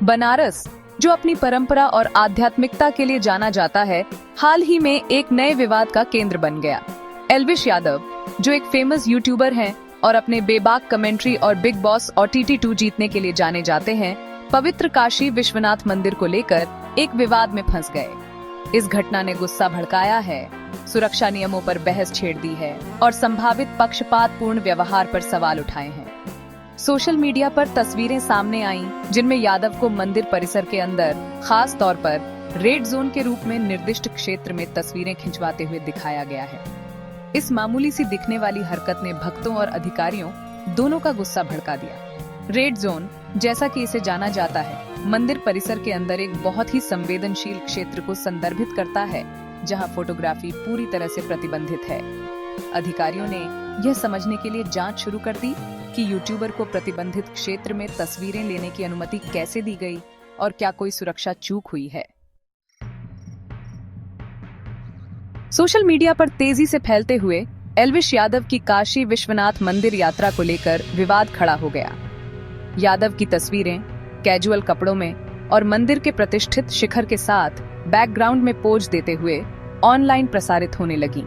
बनारस, जो अपनी परंपरा और आध्यात्मिकता के लिए जाना जाता है, हाल ही में एक नए विवाद का केंद्र बन गया। एल्विश यादव, जो एक फेमस यूट्यूबर हैं और अपने बेबाक कमेंट्री और बिग बॉस और TT2 जीतने के लिए जाने जाते हैं, पवित्र काशी विश्वनाथ मंदिर को लेकर एक विवाद में फंस गए। इस घटना ने गुस्सा भड़काया है, सुरक्षा नियमों पर बहस छेड़ दी है और संभावित पक्षपातपूर्ण व्यवहार पर सवाल उठाए हैं। सोशल मीडिया पर तस्वीरें सामने आईं, जिनमें यादव को मंदिर परिसर के अंदर, खास तौर पर रेड जोन के रूप में निर्दिष्ट क्षेत्र में तस्वीरें खिंचवाते हुए दिखाया गया है। इस मामूली सी दिखने वाली हरकत ने भक्तों और अधिकारियों दोनों का गुस्सा भड़का दिया। रेड जोन, जैसा कि इसे जाना जाता है, मंदिर परिसर के अंदर एक बहुत ही संवेदनशील क्षेत्र को संदर्भित करता है, जहां फोटोग्राफी पूरी तरह से प्रतिबंधित है। अधिकारियों ने यह समझने के लिए जांच शुरू कर दी कि यूट्यूबर को प्रतिबंधित क्षेत्र में तस्वीरें लेने की अनुमति कैसे दी गई और क्या कोई सुरक्षा चूक हुई है। सोशल मीडिया पर तेजी से फैलते हुए एल्विश यादव की काशी विश्वनाथ मंदिर यात्रा को लेकर विवाद खड़ा हो गया। यादव की तस्वीरें कैजुअल कपड़ों में और मंदिर के प्रतिष्ठित शिखर के साथ बैकग्राउंड में पोज देते हुए ऑनलाइन प्रसारित होने लगी।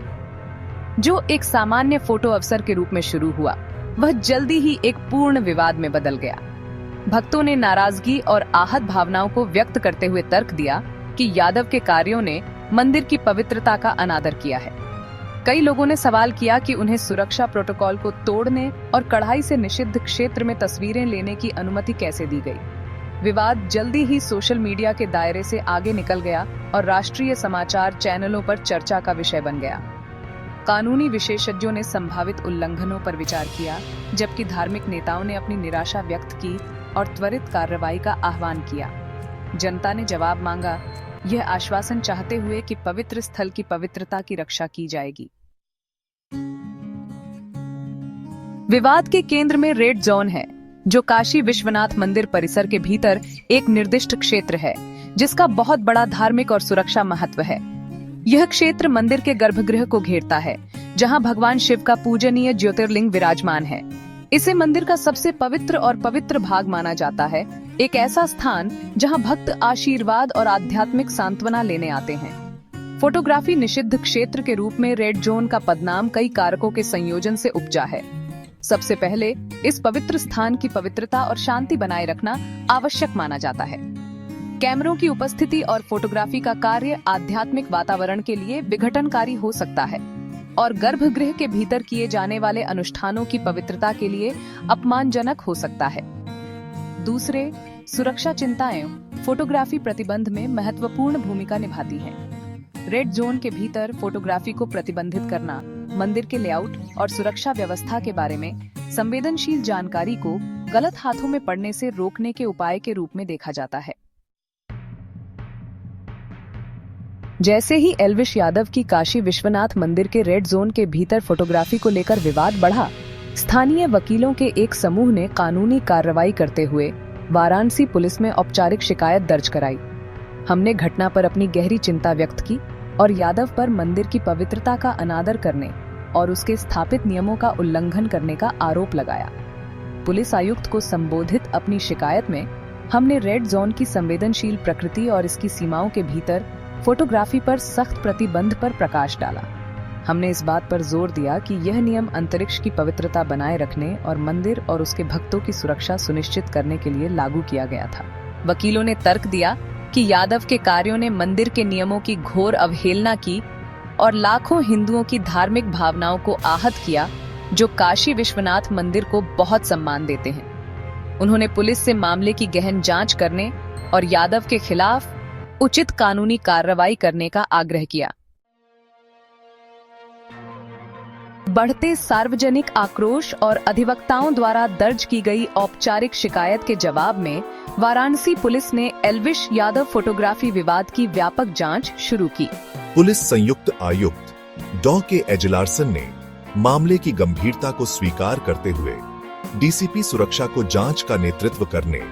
जो एक सामान्य फोटो अवसर के रूप में शुरू हुआ, वह जल्दी ही एक पूर्ण विवाद में बदल गया। भक्तों ने नाराजगी और आहत भावनाओं को व्यक्त करते हुए तर्क दिया कि यादव के कार्यों ने मंदिर की पवित्रता का अनादर किया है। कई लोगों ने सवाल किया कि उन्हें सुरक्षा प्रोटोकॉल को तोड़ने और कढ़ाई से निषिद्ध क्षेत्र में तस्वीरें लेने की अनुमति कैसे दी गई। विवाद जल्दी ही सोशल मीडिया के दायरे से आगे निकल गया और राष्ट्रीय समाचार चैनलों पर चर्चा का विषय बन गया। कानूनी विशेषज्ञों ने संभावित उल्लंघनों पर विचार किया, जबकि धार्मिक नेताओं ने अपनी निराशा व्यक्त की और त्वरित कार्रवाई का आह्वान किया। जनता ने जवाब मांगा, यह आश्वासन चाहते हुए कि पवित्र स्थल की पवित्रता की रक्षा की जाएगी। विवाद के केंद्र में रेड जोन है, जो काशी विश्वनाथ मंदिर परिसर के भीतर एक निर्दिष्ट क्षेत्र है, जिसका बहुत बड़ा धार्मिक और सुरक्षा महत्व है। यह क्षेत्र मंदिर के गर्भगृह को घेरता है, जहां भगवान शिव का पूजनीय ज्योतिर्लिंग विराजमान है। इसे मंदिर का सबसे पवित्र और पवित्र भाग माना जाता है, एक ऐसा स्थान जहां भक्त आशीर्वाद और आध्यात्मिक सांत्वना लेने आते हैं। फोटोग्राफी निषिद्ध क्षेत्र के रूप में रेड जोन का पदनाम कई कारकों के संयोजन से उपजा है। सबसे पहले, इस पवित्र स्थान की पवित्रता और शांति बनाए रखना आवश्यक माना जाता है। कैमरों की उपस्थिति और फोटोग्राफी का कार्य आध्यात्मिक वातावरण के लिए विघटनकारी हो सकता है और गर्भगृह के भीतर किए जाने वाले अनुष्ठानों की पवित्रता के लिए अपमानजनक हो सकता है। दूसरे, सुरक्षा चिंताएं फोटोग्राफी प्रतिबंध में महत्वपूर्ण भूमिका निभाती हैं। रेड जोन के भीतर फोटोग्राफी को प्रतिबंधित करना मंदिर के लेआउट और सुरक्षा व्यवस्था के बारे में संवेदनशील जानकारी को गलत हाथों में पड़ने से रोकने के उपाय के रूप में देखा जाता है। जैसे ही एल्विश यादव की काशी विश्वनाथ मंदिर के रेड जोन के भीतर फोटोग्राफी को लेकर विवाद बढ़ा, स्थानीय वकीलों के एक समूह ने कानूनी कार्रवाई करते हुए वाराणसी पुलिस में औपचारिक शिकायत दर्ज कराई। हमने घटना पर अपनी गहरी चिंता व्यक्त की और यादव पर मंदिर की पवित्रता का अनादर करने और उसके स्थापित नियमों का उल्लंघन करने का आरोप लगाया। पुलिस आयुक्त को संबोधित अपनी शिकायत में हमने रेड जोन की संवेदनशील प्रकृति और इसकी सीमाओं के भीतर फोटोग्राफी पर सख्त प्रतिबंध पर प्रकाश डाला। हमने इस बात पर जोर दिया कि यह नियम अंतरिक्ष की पवित्रता बनाए रखने और मंदिर और उसके भक्तों की सुरक्षा सुनिश्चित करने के लिए लागू किया गया था। वकीलों ने तर्क दिया कि यादव के कार्यों ने मंदिर के नियमों की घोर अवहेलना की और लाखों हिंदुओं की धार्मिक भावनाओं को आहत किया, जो काशी विश्वनाथ मंदिर को बहुत सम्मान देते हैं। उन्होंने पुलिस से मामले की गहन जांच करने और यादव के खिलाफ उचित कानूनी कार्रवाई करने का आग्रह किया। बढ़ते सार्वजनिक आक्रोश और अधिवक्ताओं द्वारा दर्ज की गई औपचारिक शिकायत के जवाब में वाराणसी पुलिस ने एल्विश यादव फोटोग्राफी विवाद की व्यापक जांच शुरू की। पुलिस संयुक्त आयुक्त डॉ के एजलार्सन ने मामले की गंभीरता को स्वीकार करते हुए डीसीपी सुरक्षा को जांच का नेतृत्व करने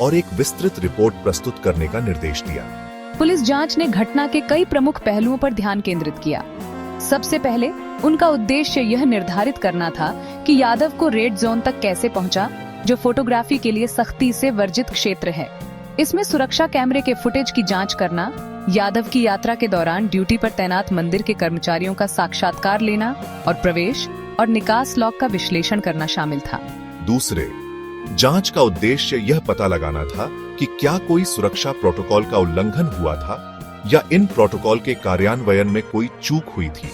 और एक विस्तृत रिपोर्ट प्रस्तुत करने का निर्देश दिया। पुलिस जांच ने घटना के कई प्रमुख पहलुओं पर ध्यान केंद्रित किया। सबसे पहले उनका उद्देश्य यह निर्धारित करना था कि यादव को रेड जोन तक कैसे पहुंचा, जो फोटोग्राफी के लिए सख्ती से वर्जित क्षेत्र है। इसमें सुरक्षा कैमरे के फुटेज की जांच करना, यादव की यात्रा के दौरान ड्यूटी पर तैनात मंदिर के कर्मचारियों का साक्षात्कार लेना और प्रवेश और निकास लॉक का विश्लेषण करना शामिल था। दूसरे, जांच का उद्देश्य यह पता लगाना था कि क्या कोई सुरक्षा प्रोटोकॉल का उल्लंघन हुआ था या इन प्रोटोकॉल के कार्यान्वयन में कोई चूक हुई थी।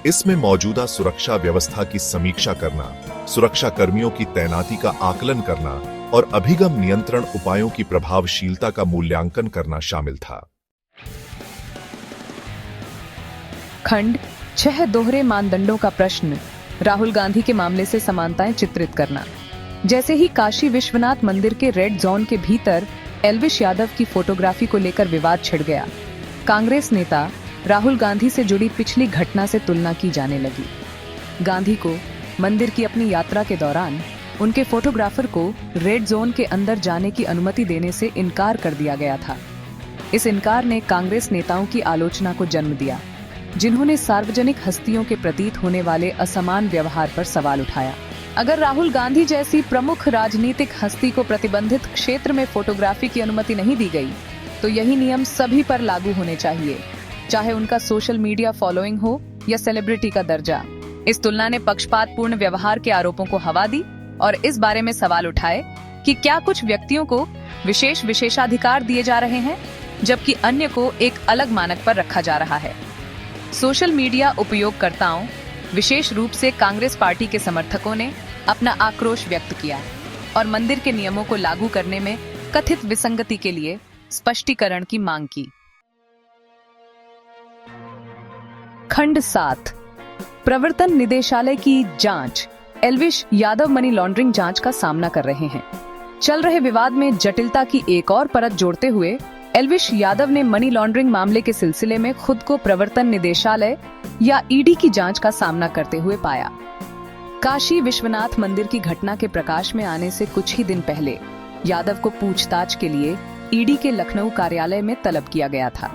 इसमें मौजूदा सुरक्षा व्यवस्था की समीक्षा करना, सुरक्षा कर्मियों की तैनाती का आकलन करना और अभिगम नियंत्रण उपायों की प्रभावशीलता का मूल्यांकन करना शामिल था। खंड 6 दोहरे मानदंडों का प्रश्न, राहुल गांधी के मामले से समानताएं चित्रित करना। जैसे ही काशी विश्वनाथ मंदिर के रेड जोन के भीतर एल्विश यादव की फोटोग्राफी को लेकर विवाद छिड़ गया, कांग्रेस नेता राहुल गांधी से जुड़ी पिछली घटना से तुलना की जाने लगी। गांधी को मंदिर की अपनी यात्रा के दौरान उनके फोटोग्राफर को रेड जोन के अंदर जाने की अनुमति देने से इनकार कर दिया गया था। इस इनकार ने कांग्रेस नेताओं की आलोचना को जन्म दिया, जिन्होंने सार्वजनिक हस्तियों के प्रतीत होने वाले असमान व्यवहार पर सवाल उठाया। अगर राहुल गांधी जैसी प्रमुख राजनीतिक हस्ती को प्रतिबंधित क्षेत्र में फोटोग्राफी की अनुमति नहीं दी गई, तो यही नियम सभी पर लागू होने चाहिए, चाहे उनका सोशल मीडिया फॉलोइंग हो या सेलिब्रिटी का दर्जा। इस तुलना ने पक्षपातपूर्ण व्यवहार के आरोपों को हवा दी और इस बारे में सवाल उठाए कि क्या कुछ व्यक्तियों को विशेषाधिकार दिए जा रहे हैं, जबकि अन्य को एक अलग मानक पर रखा जा रहा है। सोशल मीडिया उपयोगकर्ताओं, विशेष रूप से कांग्रेस पार्टी के समर्थकों ने अपना आक्रोश व्यक्त किया और मंदिर के नियमों को लागू करने में कथित विसंगति के लिए स्पष्टीकरण की मांग की। खंड 7, प्रवर्तन निदेशालय की जांच। एल्विश यादव मनी लॉन्ड्रिंग जांच का सामना कर रहे हैं। चल रहे विवाद में जटिलता की एक और परत जोड़ते हुए एल्विश यादव ने मनी लॉन्ड्रिंग मामले के सिलसिले में खुद को प्रवर्तन निदेशालय या ईडी की जांच का सामना करते हुए पाया। काशी विश्वनाथ मंदिर की घटना के प्रकाश में आने से कुछ ही दिन पहले यादव को पूछताछ के लिए ईडी के लखनऊ कार्यालय में तलब किया गया था।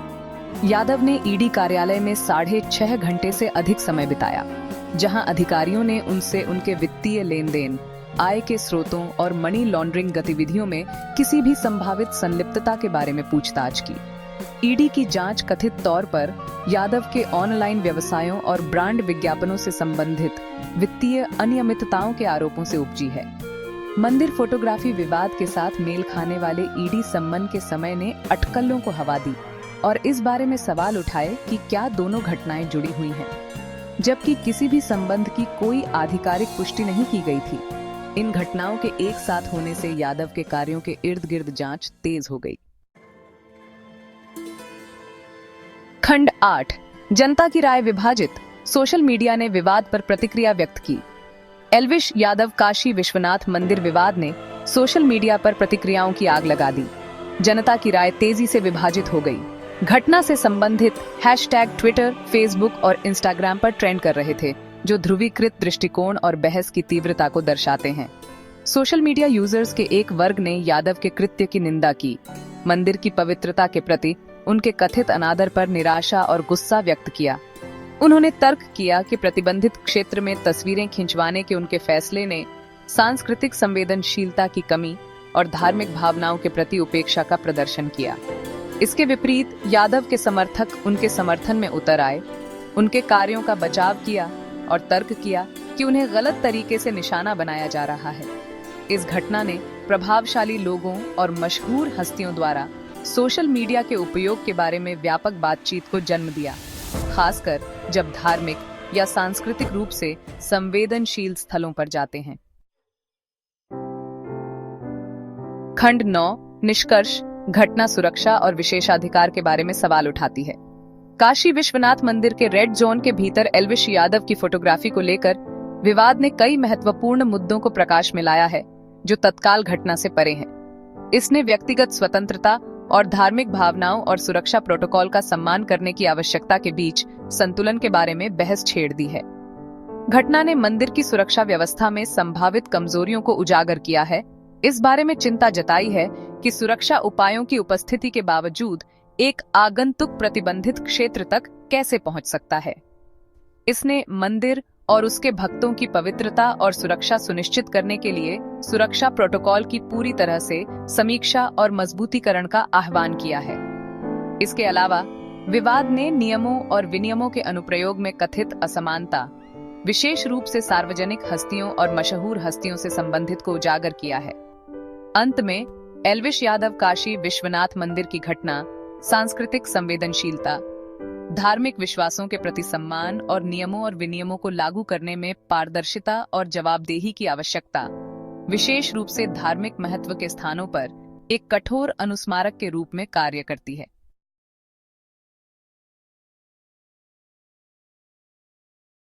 यादव ने ईडी कार्यालय में 6.5 घंटे से अधिक समय बिताया, जहां अधिकारियों ने उनसे उनके वित्तीय लेन देन, आय के स्रोतों और मनी लॉन्ड्रिंग गतिविधियों में किसी भी संभावित संलिप्तता के बारे में पूछताछ की। ईडी की जांच कथित तौर पर यादव के ऑनलाइन व्यवसायों और ब्रांड विज्ञापनों से संबंधित वित्तीय अनियमितताओं के आरोपों से उपजी है। मंदिर फोटोग्राफी विवाद के साथ मेल खाने वाले ईडी सम्मन के समय ने अटकलों को हवा दी और इस बारे में सवाल उठाए कि क्या दोनों घटनाएं जुड़ी हुई हैं, जबकि किसी भी संबंध की कोई आधिकारिक पुष्टि नहीं की गई थी। इन घटनाओं के एक साथ होने से यादव के कार्यों के इर्द गिर्द जांच तेज हो गई। खंड 8, जनता की राय विभाजित। सोशल मीडिया ने विवाद पर प्रतिक्रिया व्यक्त की। एल्विश यादव काशी विश्वनाथ मंदिर विवाद ने सोशल मीडिया पर प्रतिक्रियाओं की आग लगा दी। जनता की राय तेजी से विभाजित हो गई। घटना से संबंधित हैशटैग ट्विटर, फेसबुक और इंस्टाग्राम पर ट्रेंड कर रहे थे, जो ध्रुवीकृत दृष्टिकोण और बहस की तीव्रता को दर्शाते हैं। सोशल मीडिया यूजर्स के एक वर्ग ने यादव के कृत्य की निंदा की, मंदिर की पवित्रता के प्रति उनके कथित अनादर पर निराशा और गुस्सा व्यक्त किया। उन्होंने तर्क किया कि प्रतिबंधित क्षेत्र में तस्वीरें खिंचवाने के उनके फैसले ने सांस्कृतिक संवेदनशीलता की कमी और धार्मिक भावनाओं के प्रति उपेक्षा का प्रदर्शन किया। इसके विपरीत यादव के समर्थक उनके समर्थन में उतर आए, उनके कार्यों का बचाव किया और तर्क किया कि उन्हें गलत तरीके से निशाना बनाया जा रहा है। इस घटना ने प्रभावशाली लोगों और मशहूर हस्तियों द्वारा सोशल मीडिया के उपयोग के बारे में व्यापक बातचीत को जन्म दिया, खासकर जब धार्मिक या सांस्कृतिक रूप से संवेदनशील स्थलों पर जाते हैं। खंड 9, निष्कर्ष। घटना सुरक्षा और विशेषाधिकार के बारे में सवाल उठाती है। काशी विश्वनाथ मंदिर के रेड जोन के भीतर एल्विश यादव की फोटोग्राफी को लेकर विवाद ने कई महत्वपूर्ण मुद्दों को प्रकाश में लाया है, जो तत्काल घटना से परे हैं। इसने व्यक्तिगत स्वतंत्रता और धार्मिक भावनाओं और सुरक्षा प्रोटोकॉल का सम्मान करने की आवश्यकता के बीच संतुलन के बारे में बहस छेड़ दी है। घटना ने मंदिर की सुरक्षा व्यवस्था में संभावित कमजोरियों को उजागर किया है। इस बारे में चिंता जताई है कि सुरक्षा उपायों की उपस्थिति के बावजूद एक आगंतुक प्रतिबंधित क्षेत्र तक कैसे पहुंच सकता है। इसने मंदिर और उसके भक्तों की पवित्रता और सुरक्षा सुनिश्चित करने के लिए सुरक्षा प्रोटोकॉल की पूरी तरह से समीक्षा और मजबूतीकरण का आह्वान किया है। इसके अलावा विवाद ने नियमों और विनियमों के अनुप्रयोग में कथित असमानता, विशेष रूप से सार्वजनिक हस्तियों और मशहूर हस्तियों से संबंधित को उजागर किया है। अंत में एल्विश यादव काशी विश्वनाथ मंदिर की घटना सांस्कृतिक संवेदनशीलता, धार्मिक विश्वासों के प्रति सम्मान और नियमों और विनियमों को लागू करने में पारदर्शिता और जवाबदेही की आवश्यकता, विशेष रूप से धार्मिक महत्व के स्थानों पर एक कठोर अनुस्मारक के रूप में कार्य करती है।